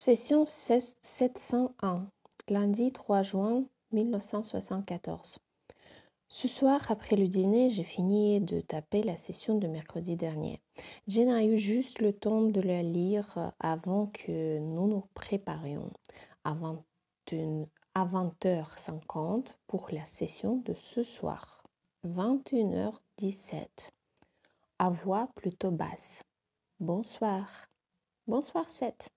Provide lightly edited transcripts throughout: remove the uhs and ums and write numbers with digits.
Session 701, lundi 3 juin 1974. Ce soir, après le dîner, j'ai fini de taper la session de mercredi dernier. Je n'ai eu juste le temps de la lire avant que nous nous préparions à 20h50 pour la session de ce soir. 21h17. À voix plutôt basse. Bonsoir. Bonsoir, Seth.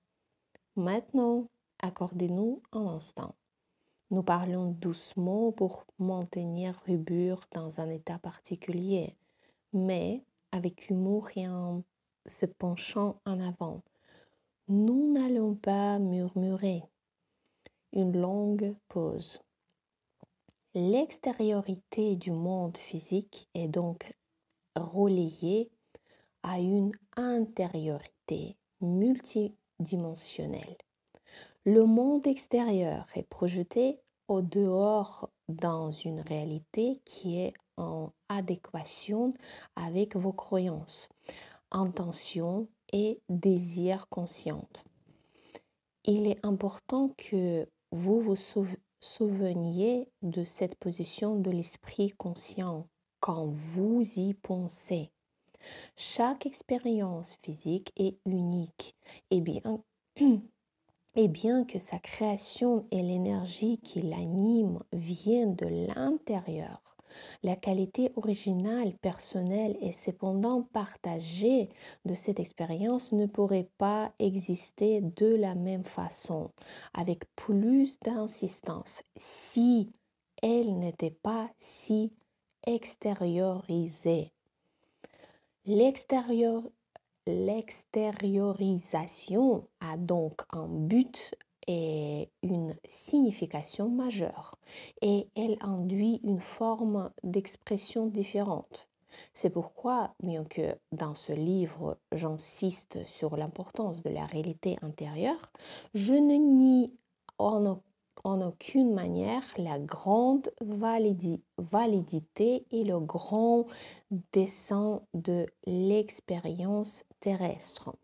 Maintenant, accordez-nous un instant. Nous parlons doucement pour maintenir Rubur dans un état particulier, mais avec humour et en se penchant en avant. Nous n'allons pas murmurer. Une longue pause. L'extériorité du monde physique est donc relayée à une intériorité multidimensionnelle. Le monde extérieur est projeté au dehors dans une réalité qui est en adéquation avec vos croyances, intentions et désirs conscients. Il est important que vous vous souveniez de cette position de l'esprit conscient quand vous y pensez. Chaque expérience physique est unique et bien que sa création et l'énergie qui l'anime viennent de l'intérieur, la qualité originale, personnelle et cependant partagée de cette expérience ne pourrait pas exister de la même façon, avec plus d'insistance, si elle n'était pas si extériorisée. L'extériorisation a donc un but et une signification majeure et elle induit une forme d'expression différente. C'est pourquoi, bien que dans ce livre j'insiste sur l'importance de la réalité intérieure, je ne nie en aucune manière la grande validité et le grand dessein de l'expérience terrestre.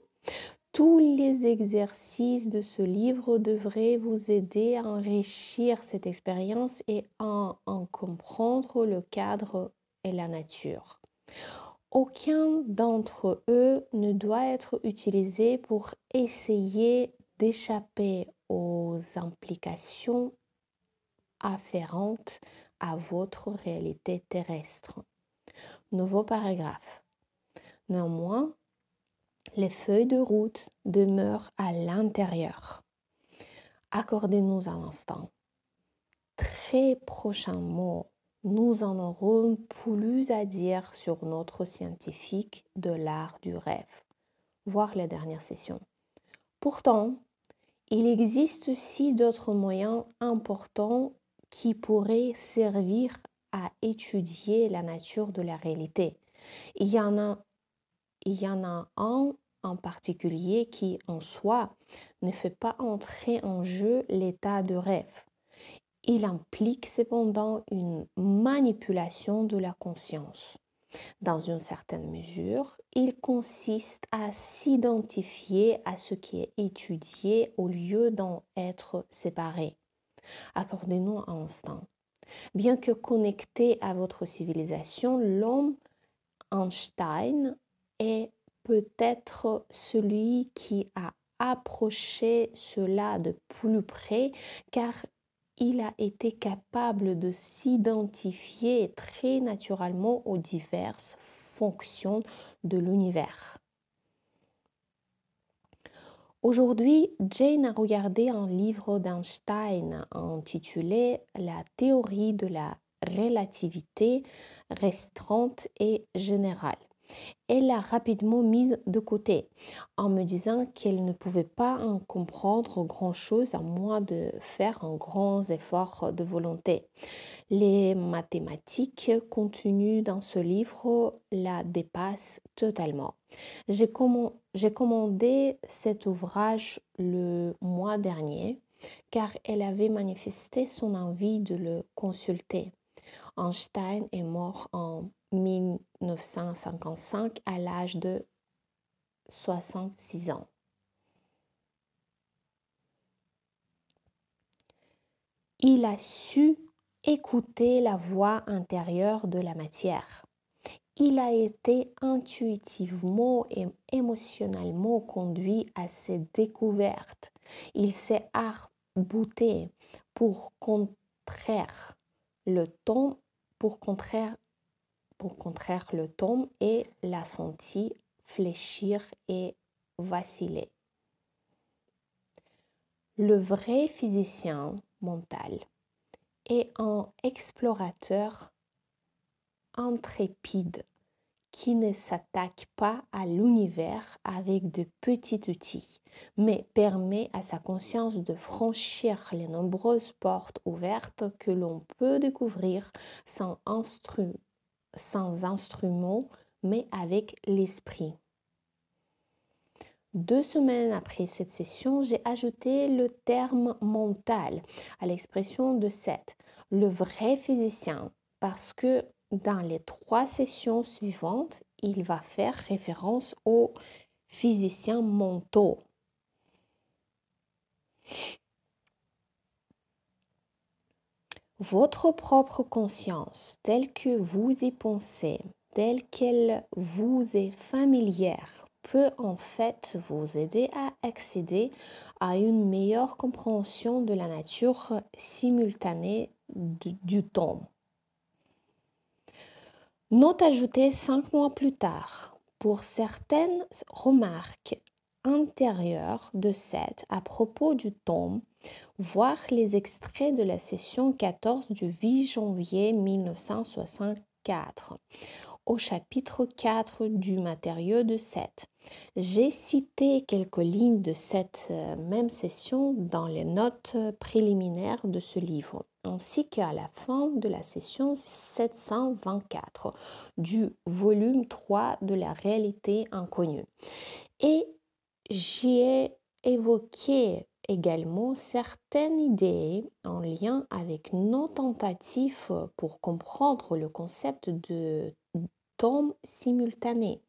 Tous les exercices de ce livre devraient vous aider à enrichir cette expérience et à en comprendre le cadre et la nature. Aucun d'entre eux ne doit être utilisé pour essayer d'échapper aux implications afférentes à votre réalité terrestre. Nouveau paragraphe. Néanmoins, les feuilles de route demeurent à l'intérieur. Accordez-nous un instant. Très prochainement, nous en aurons plus à dire sur notre scientifique de l'art du rêve, voir la dernière session. Pourtant, il existe aussi d'autres moyens importants qui pourraient servir à étudier la nature de la réalité. Il y en a un en particulier qui, en soi, ne fait pas entrer en jeu l'état de rêve. Il implique cependant une manipulation de la conscience. Dans une certaine mesure, il consiste à s'identifier à ce qui est étudié au lieu d'en être séparé. Accordez-nous un instant. Bien que connecté à votre civilisation, l'homme Einstein est peut-être celui qui a approché cela de plus près car il a été capable de s'identifier très naturellement aux diverses fonctions de l'univers. Aujourd'hui, Jane a regardé un livre d'Einstein intitulé La théorie de la relativité restreinte et générale. Elle l'a rapidement mise de côté en me disant qu'elle ne pouvait pas en comprendre grand-chose à moins de faire un grand effort de volonté. Les mathématiques contenues dans ce livre la dépassent totalement. J'ai commandé cet ouvrage le mois dernier car elle avait manifesté son envie de le consulter. Einstein est mort en 1955 à l'âge de 66 ans. Il a su écouter la voix intérieure de la matière. Il a été intuitivement et émotionnellement conduit à ses découvertes. Il s'est arc-bouté pour contraire le temps, pour contraire le temps et l'a senti fléchir et vaciller. Le vrai physicien mental est un explorateur intrépide qui ne s'attaque pas à l'univers avec de petits outils, mais permet à sa conscience de franchir les nombreuses portes ouvertes que l'on peut découvrir sans instrument, mais avec l'esprit. 2 semaines après cette session, j'ai ajouté le terme mental à l'expression de Seth, le vrai physicien, parce que dans les 3 sessions suivantes, il va faire référence aux physiciens mentaux. Votre propre conscience, telle que vous y pensez, telle qu'elle vous est familière, peut en fait vous aider à accéder à une meilleure compréhension de la nature simultanée du temps. Note ajoutée 5 mois plus tard. Pour certaines remarques intérieures de Seth à propos du temps, voir les extraits de la session 14 du 8 janvier 1964 au chapitre 4 du matériau de Seth. J'ai cité quelques lignes de cette même session dans les notes préliminaires de ce livre, ainsi qu'à la fin de la session 724 du volume 3 de la réalité inconnue. Et j'y ai évoqué également certaines idées en lien avec nos tentatives pour comprendre le concept de temps simultané,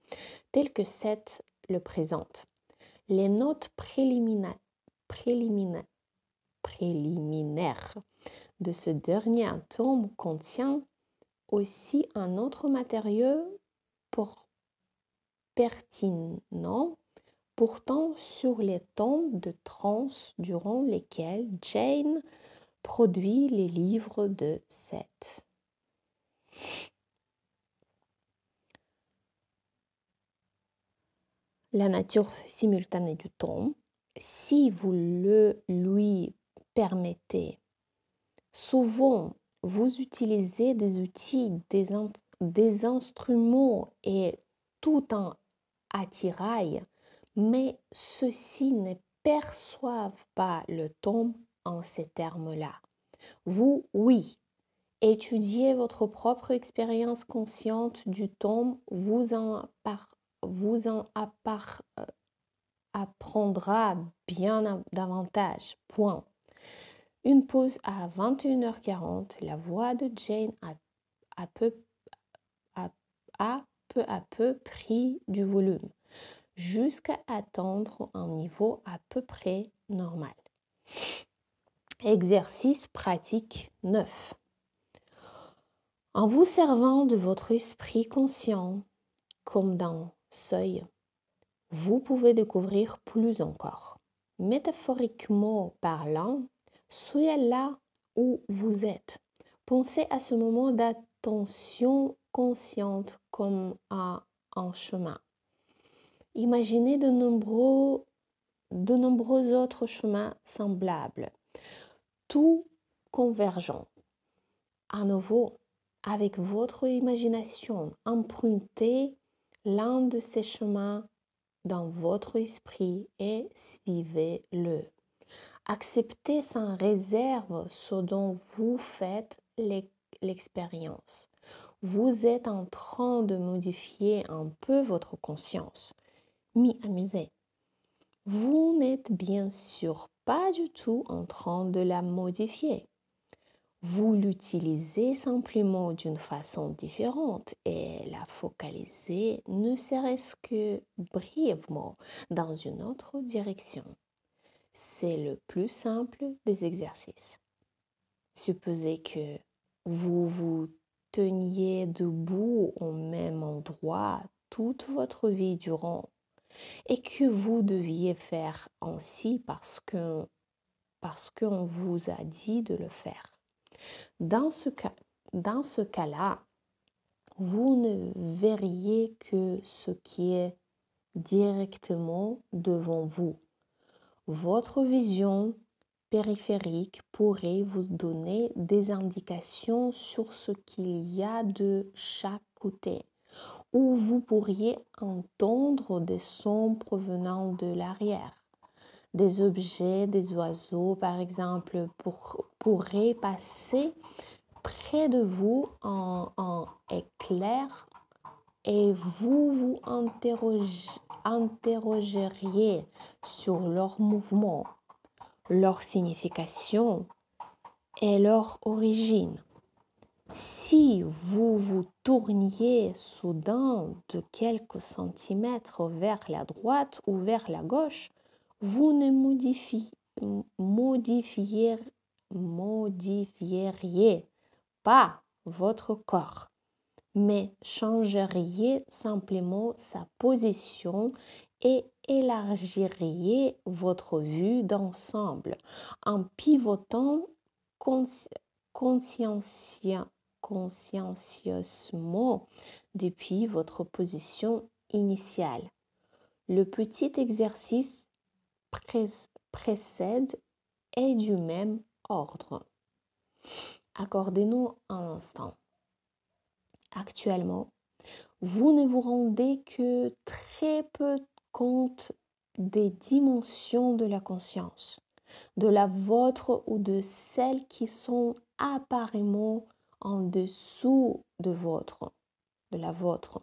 tel que Seth le présente. Les notes préliminaires de ce dernier tome contient aussi un autre matériau pertinent pourtant sur les temps de transe durant lesquels Jane produit les livres de Seth. La nature simultanée du temps, si vous le lui permettez, souvent vous utilisez des outils, des instruments et tout un attirail, mais ceux-ci ne perçoivent pas le temps en ces termes-là. Vous, oui, étudiez votre propre expérience consciente du temps, vous en apprendra bien davantage. Point. Une pause à 21h40. La voix de Jane a peu à peu pris du volume, jusqu'à atteindre un niveau à peu près normal. Exercice pratique 9. En vous servant de votre esprit conscient, comme dans Seuil, vous pouvez découvrir plus encore. Métaphoriquement parlant, soyez là où vous êtes. Pensez à ce moment d'attention consciente comme à un chemin. Imaginez de nombreux autres chemins semblables, tout convergents. À nouveau, avec votre imagination, empruntez l'un de ces chemins dans votre esprit et suivez-le. Acceptez sans réserve ce dont vous faites l'expérience. Vous êtes en train de modifier un peu votre conscience. M'y amuser. Vous n'êtes bien sûr pas du tout en train de la modifier. Vous l'utilisez simplement d'une façon différente et la focalisez ne serait-ce que brièvement dans une autre direction. C'est le plus simple des exercices. Supposez que vous vous teniez debout au même endroit toute votre vie durant et que vous deviez faire ainsi parce qu'on vous a dit de le faire. Dans ce cas-là, vous ne verriez que ce qui est directement devant vous. Votre vision périphérique pourrait vous donner des indications sur ce qu'il y a de chaque côté, ou vous pourriez entendre des sons provenant de l'arrière. Des objets, des oiseaux, par exemple, pourraient passer près de vous en éclair et vous vous interrogeriez sur leur mouvement, leur signification et leur origine. Si vous vous tourniez soudain de quelques centimètres vers la droite ou vers la gauche, vous ne modifieriez pas votre corps, mais changeriez simplement sa position et élargiriez votre vue d'ensemble en pivotant consciencieusement depuis votre position initiale. Le petit exercice précède est du même ordre. Accordez-nous un instant. Actuellement, vous ne vous rendez que très peu compte des dimensions de la conscience, de la vôtre ou de celles qui sont apparemment en dessous de la vôtre.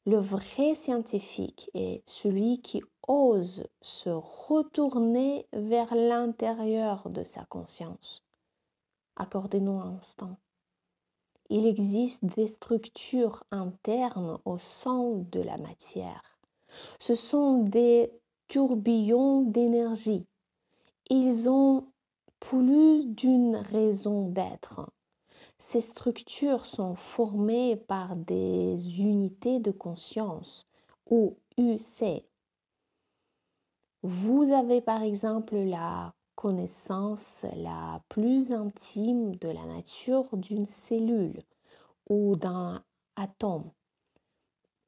Le vrai scientifique est celui qui ose se retourner vers l'intérieur de sa conscience. Accordez-nous un instant. Il existe des structures internes au sein de la matière. Ce sont des tourbillons d'énergie. Ils ont plus d'une raison d'être. Ces structures sont formées par des unités de conscience ou UC. Vous avez par exemple la connaissance la plus intime de la nature d'une cellule ou d'un atome.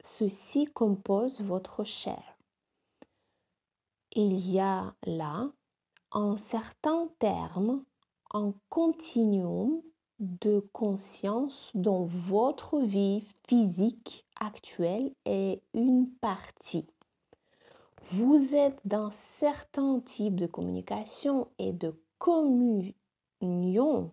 Ceci compose votre chair. Il y a là, en certains termes, un continuum de conscience dont votre vie physique actuelle est une partie. Vous êtes dans certains types de communication et de communion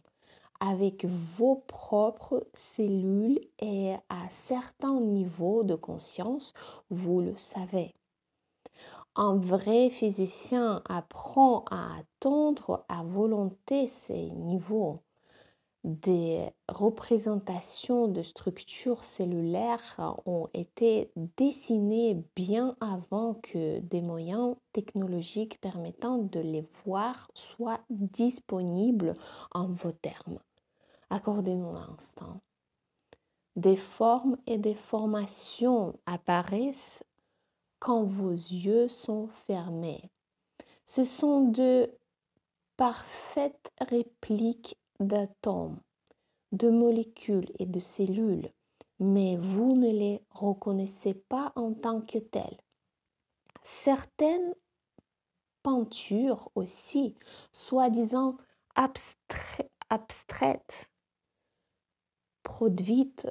avec vos propres cellules et à certains niveaux de conscience, vous le savez. Un vrai physicien apprend à atteindre à volonté ces niveaux. Des représentations de structures cellulaires ont été dessinées bien avant que des moyens technologiques permettant de les voir soient disponibles en vos termes. Accordez-nous un instant. Des formes et des formations apparaissent quand vos yeux sont fermés. Ce sont de parfaites répliques d'atomes, de molécules et de cellules, mais vous ne les reconnaissez pas en tant que telles. Certaines peintures aussi, soi-disant abstraites, produites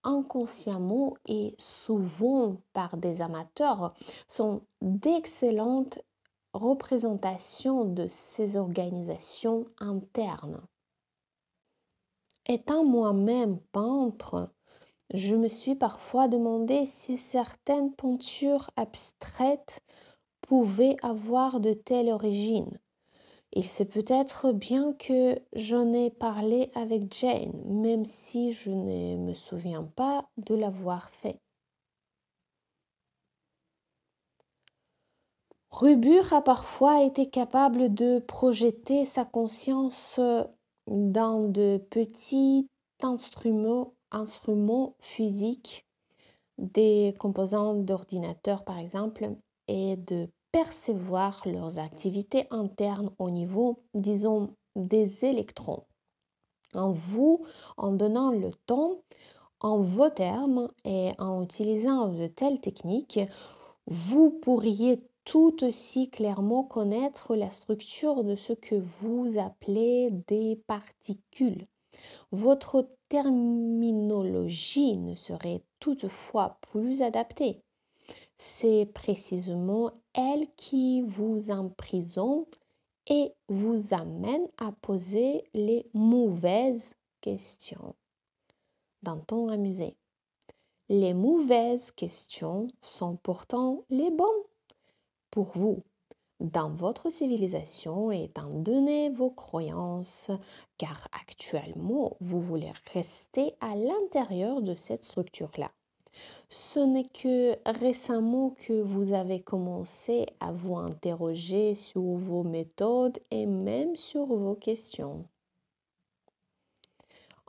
inconsciemment et souvent par des amateurs, sont d'excellentes représentations de ces organisations internes. Étant moi-même peintre, je me suis parfois demandé si certaines peintures abstraites pouvaient avoir de telles origines. Il se peut être bien que j'en ai parlé avec Jane, même si je ne me souviens pas de l'avoir fait. Rubur a parfois été capable de projeter sa conscience dans de petits instruments physiques, des composants d'ordinateur par exemple, et de percevoir leurs activités internes au niveau, disons, des électrons. En donnant le ton, en vos termes et en utilisant de telles techniques, vous pourriez tout aussi clairement connaître la structure de ce que vous appelez des particules. Votre terminologie ne serait toutefois plus adaptée. C'est précisément elle qui vous emprisonne et vous amène à poser les mauvaises questions. D'un ton amusé. Les mauvaises questions sont pourtant les bonnes pour vous, dans votre civilisation, étant donné vos croyances, car actuellement, vous voulez rester à l'intérieur de cette structure-là. Ce n'est que récemment que vous avez commencé à vous interroger sur vos méthodes et même sur vos questions.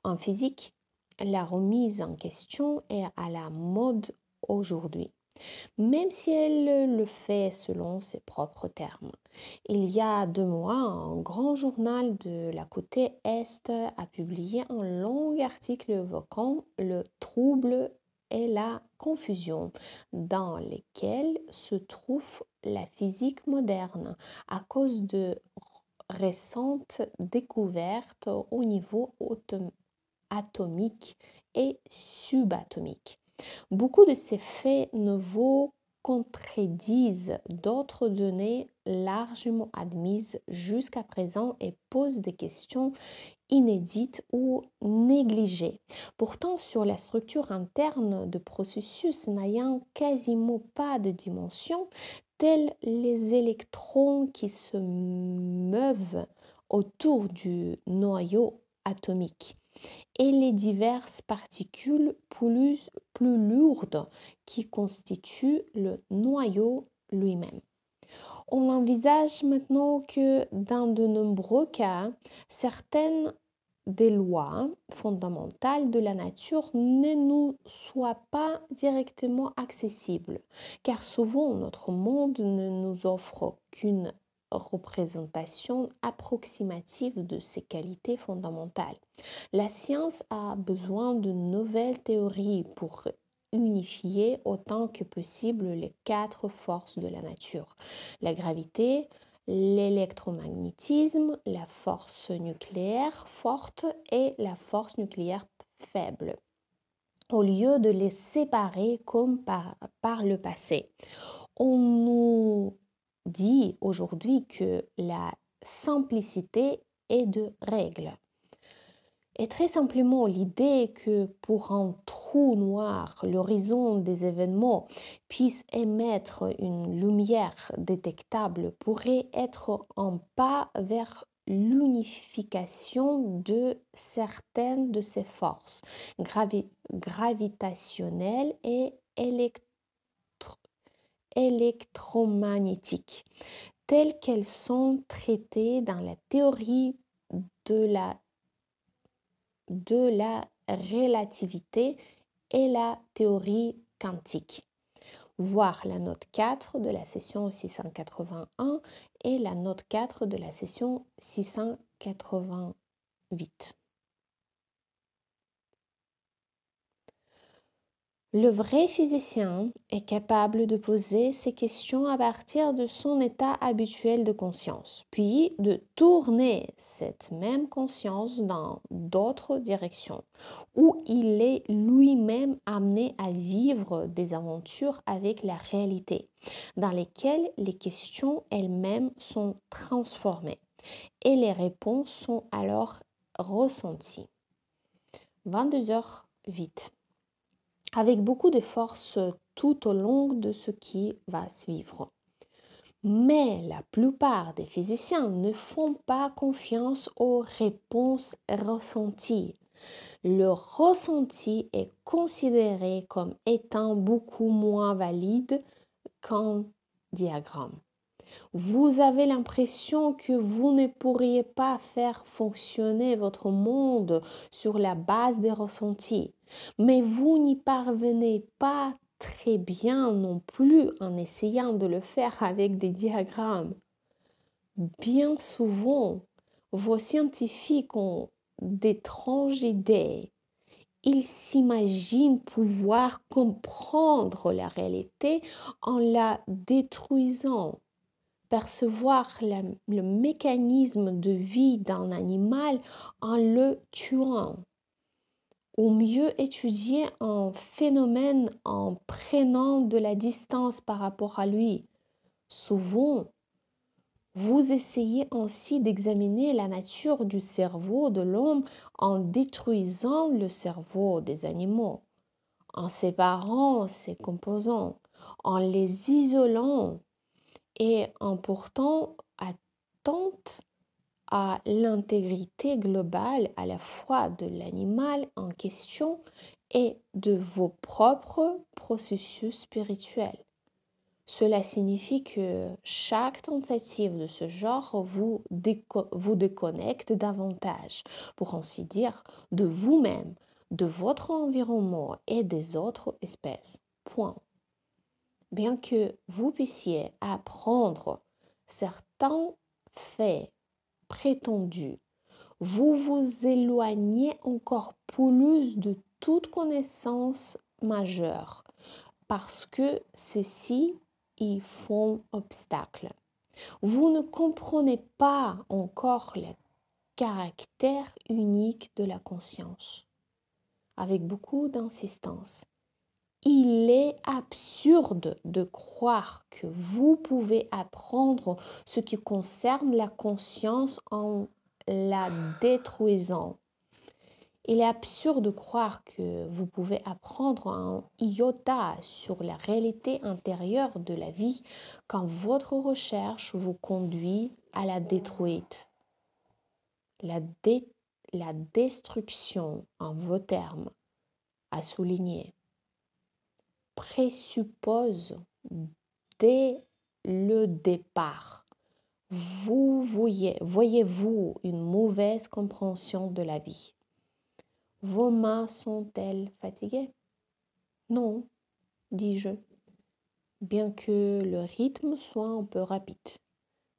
En physique, la remise en question est à la mode aujourd'hui, même si elle le fait selon ses propres termes. Il y a 2 mois, un grand journal de la côte Est a publié un long article évoquant le trouble et la confusion dans lesquels se trouve la physique moderne à cause de récentes découvertes au niveau atomique et subatomique. Beaucoup de ces faits nouveaux contredisent d'autres données largement admises jusqu'à présent et posent des questions inédites ou négligées. Pourtant, sur la structure interne de processus n'ayant quasiment pas de dimension, tels les électrons qui se meuvent autour du noyau atomique et les diverses particules plus lourdes qui constituent le noyau lui-même. On envisage maintenant que dans de nombreux cas, certaines des lois fondamentales de la nature ne nous soient pas directement accessibles, car souvent notre monde ne nous offre qu'une représentation approximative de ces qualités fondamentales. La science a besoin de nouvelles théories pour unifier autant que possible les 4 forces de la nature: la gravité, l'électromagnétisme, la force nucléaire forte et la force nucléaire faible, au lieu de les séparer comme par le passé. On nous dit aujourd'hui que la simplicité est de règle. Et très simplement, l'idée que pour un trou noir, l'horizon des événements puisse émettre une lumière détectable pourrait être un pas vers l'unification de certaines de ces forces gravitationnelles et électromagnétiques, telles qu'elles sont traitées dans la théorie de la relativité et la théorie quantique. Voir la note 4 de la session 681 et la note 4 de la session 688. Le vrai physicien est capable de poser ces questions à partir de son état habituel de conscience, puis de tourner cette même conscience dans d'autres directions, où il est lui-même amené à vivre des aventures avec la réalité, dans lesquelles les questions elles-mêmes sont transformées et les réponses sont alors ressenties. 22h08. Avec beaucoup de force tout au long de ce qui va suivre. Mais la plupart des physiciens ne font pas confiance aux réponses ressenties. Le ressenti est considéré comme étant beaucoup moins valide qu'un diagramme. Vous avez l'impression que vous ne pourriez pas faire fonctionner votre monde sur la base des ressentis, mais vous n'y parvenez pas très bien non plus en essayant de le faire avec des diagrammes. Bien souvent, vos scientifiques ont d'étranges idées. Ils s'imaginent pouvoir comprendre la réalité en la détruisant. Percevoir le mécanisme de vie d'un animal en le tuant, ou mieux étudier un phénomène en prenant de la distance par rapport à lui. Souvent, vous essayez ainsi d'examiner la nature du cerveau de l'homme en détruisant le cerveau des animaux, en séparant ses composants, en les isolant et en portant atteinte à l'intégrité globale à la fois de l'animal en question et de vos propres processus spirituels. Cela signifie que chaque tentative de ce genre vous déconnecte davantage, pour ainsi dire, de vous-même, de votre environnement et des autres espèces. Point. Bien que vous puissiez apprendre certains faits prétendus, vous vous éloignez encore plus de toute connaissance majeure parce que ceux-ci y font obstacle. Vous ne comprenez pas encore le caractère unique de la conscience. Avec beaucoup d'insistance. Il est absurde de croire que vous pouvez apprendre ce qui concerne la conscience en la détruisant. Il est absurde de croire que vous pouvez apprendre un iota sur la réalité intérieure de la vie quand votre recherche vous conduit à la détruite. La destruction, en vos termes, à souligner, présuppose dès le départ, voyez-vous une mauvaise compréhension de la vie. Vos mains sont-elles fatiguées? Non, dis-je, bien que le rythme soit un peu rapide,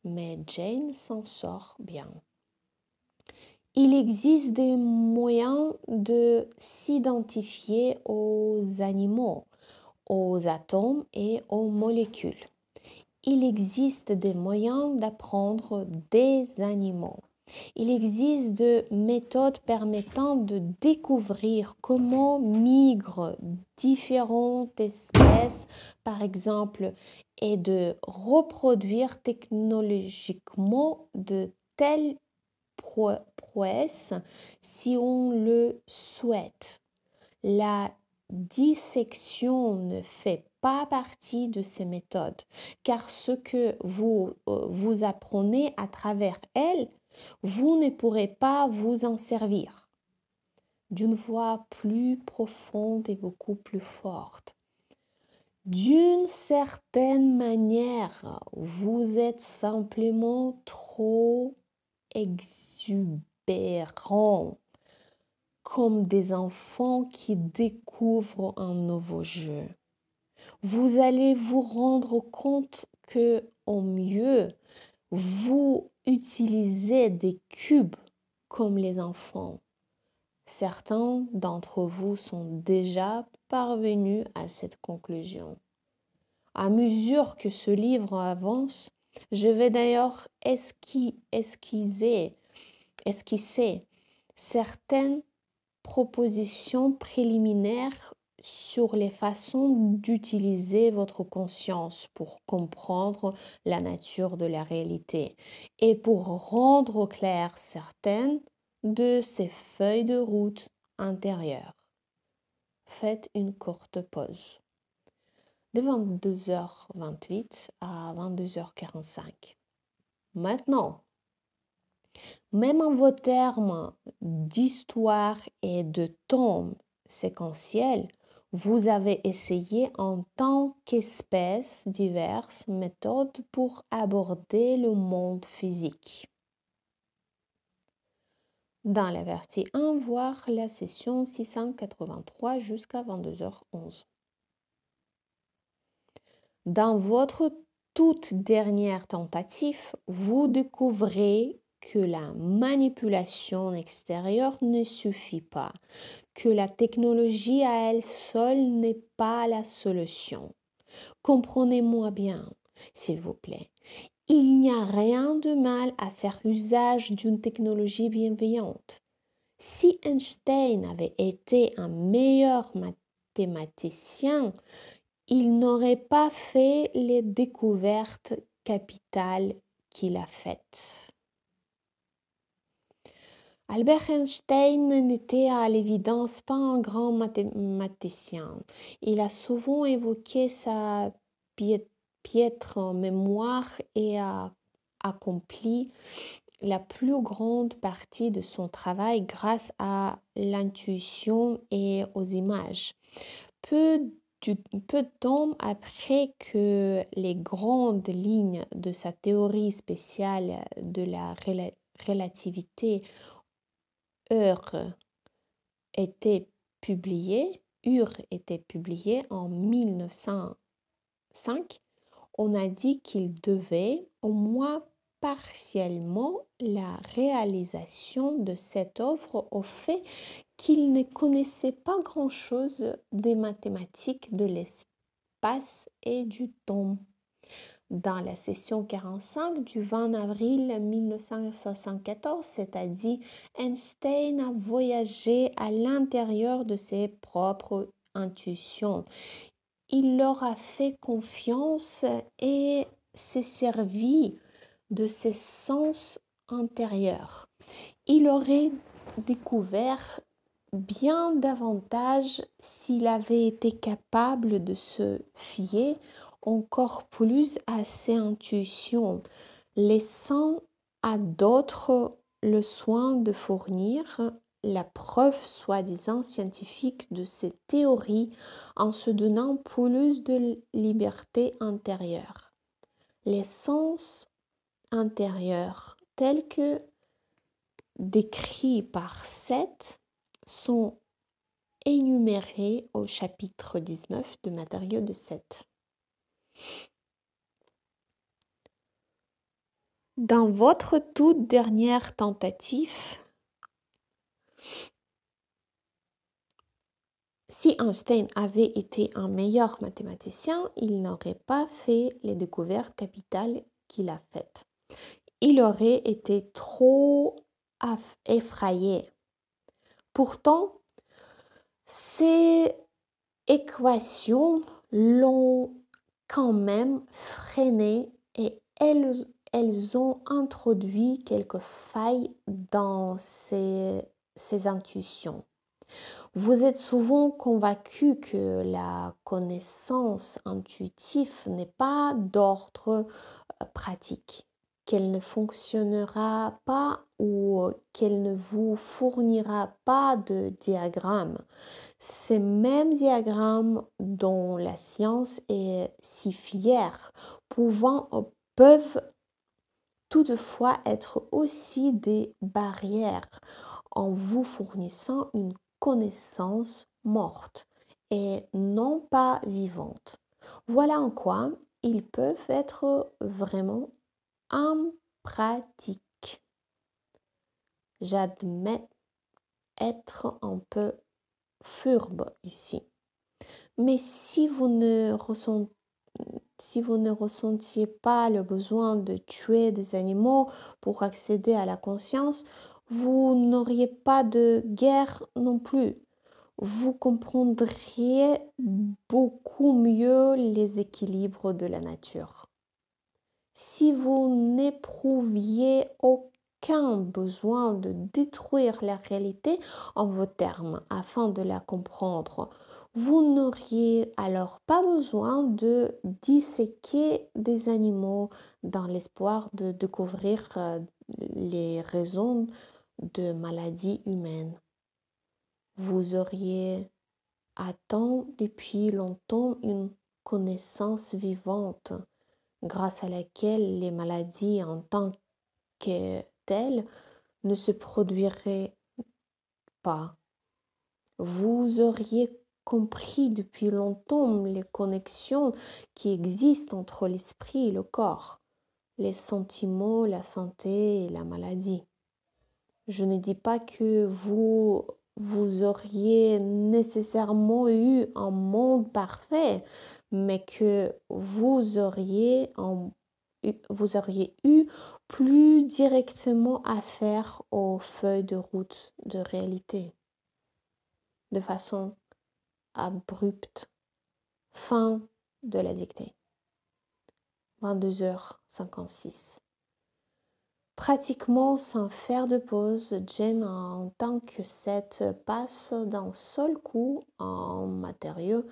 mais Jane s'en sort bien. Il existe des moyens de s'identifier aux animaux, aux atomes et aux molécules. Il existe des moyens d'apprendre des animaux. Il existe des méthodes permettant de découvrir comment migrent différentes espèces, par exemple, et de reproduire technologiquement de telles prouesses si on le souhaite. La dissection ne fait pas partie de ces méthodes, car ce que vous apprenez à travers elles, vous ne pourrez pas vous en servir. D'une voix plus profonde et beaucoup plus forte. D'une certaine manière, vous êtes simplement trop exubérant, comme des enfants qui découvrent un nouveau jeu. Vous allez vous rendre compte que, au mieux, vous utilisez des cubes comme les enfants. Certains d'entre vous sont déjà parvenus à cette conclusion. À mesure que ce livre avance, je vais d'ailleurs esquisser certaines propositions préliminaires sur les façons d'utiliser votre conscience pour comprendre la nature de la réalité et pour rendre claires certaines de ces feuilles de route intérieures. Faites une courte pause de 22h28 à 22h45. Maintenant, même en vos termes d'histoire et de temps séquentiels, Vous avez essayé en tant qu'espèce diverses méthodes pour aborder le monde physique. Dans la partie 1, voir la session 683 jusqu'à 22h11. Dans votre toute dernière tentative, vous découvrez que la manipulation extérieure ne suffit pas, que la technologie à elle seule n'est pas la solution. Comprenez-moi bien, s'il vous plaît. Il n'y a rien de mal à faire usage d'une technologie bienveillante. Si Einstein avait été un meilleur mathématicien, il n'aurait pas fait les découvertes capitales qu'il a faites. Albert Einstein n'était à l'évidence pas un grand mathématicien. Il a souvent évoqué sa piètre mémoire et a accompli la plus grande partie de son travail grâce à l'intuition et aux images. Peu de temps après que les grandes lignes de sa théorie spéciale de la relativité était publiée en 1905, on a dit qu'il devait, au moins partiellement, la réalisation de cette œuvre au fait qu'il ne connaissait pas grand-chose des mathématiques de l'espace et du temps. Dans la session 45 du 20 avril 1974, c'est-à-dire Einstein a voyagé à l'intérieur de ses propres intuitions. Il leur a fait confiance et s'est servi de ses sens intérieurs. Il aurait découvert bien davantage s'il avait été capable de se fier encore plus à ses intuitions, laissant à d'autres le soin de fournir la preuve soi-disant scientifique de ses théories en se donnant plus de liberté intérieure. Les sens intérieurs tels que décrits par Seth sont énumérés au chapitre 19 de Matériaux de Seth. Dans votre toute dernière tentative, si Einstein avait été un meilleur mathématicien, il n'aurait pas fait les découvertes capitales qu'il a faites. Il aurait été trop effrayé. Pourtant, ces équations l'ont quand même freiné et elles ont introduit quelques failles dans ces intuitions. Vous êtes souvent convaincu que la connaissance intuitive n'est pas d'ordre pratique, qu'elle ne fonctionnera pas ou qu'elle ne vous fournira pas de diagrammes. Ces mêmes diagrammes dont la science est si fière peuvent toutefois être aussi des barrières en vous fournissant une connaissance morte et non pas vivante. Voilà en quoi ils peuvent être vraiment impratiques. J'admets être un peu fourbe ici. Mais si vous ne ressentiez pas le besoin de tuer des animaux pour accéder à la conscience, vous n'auriez pas de guerre non plus. Vous comprendriez beaucoup mieux les équilibres de la nature. Si vous n'éprouviez aucun besoin de détruire la réalité en vos termes afin de la comprendre, vous n'auriez alors pas besoin de disséquer des animaux dans l'espoir de découvrir les raisons de maladies humaines. Vous auriez attend depuis longtemps une connaissance vivante grâce à laquelle les maladies en tant que telles ne se produiraient pas. Vous auriez compris depuis longtemps les connexions qui existent entre l'esprit et le corps, les sentiments, la santé et la maladie. Je ne dis pas que vous auriez nécessairement eu un monde parfait, mais que vous auriez eu plus directement affaire aux feuilles de route de réalité, de façon abrupte. Fin de la dictée. 22h56. Pratiquement sans faire de pause, Jen entend que Seth passe d'un seul coup en matériau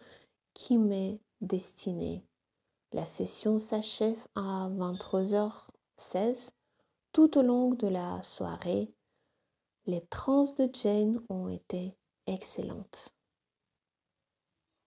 qui m'est destiné. La session s'achève à 23h16. Tout au long de la soirée, les transes de Jane ont été excellentes.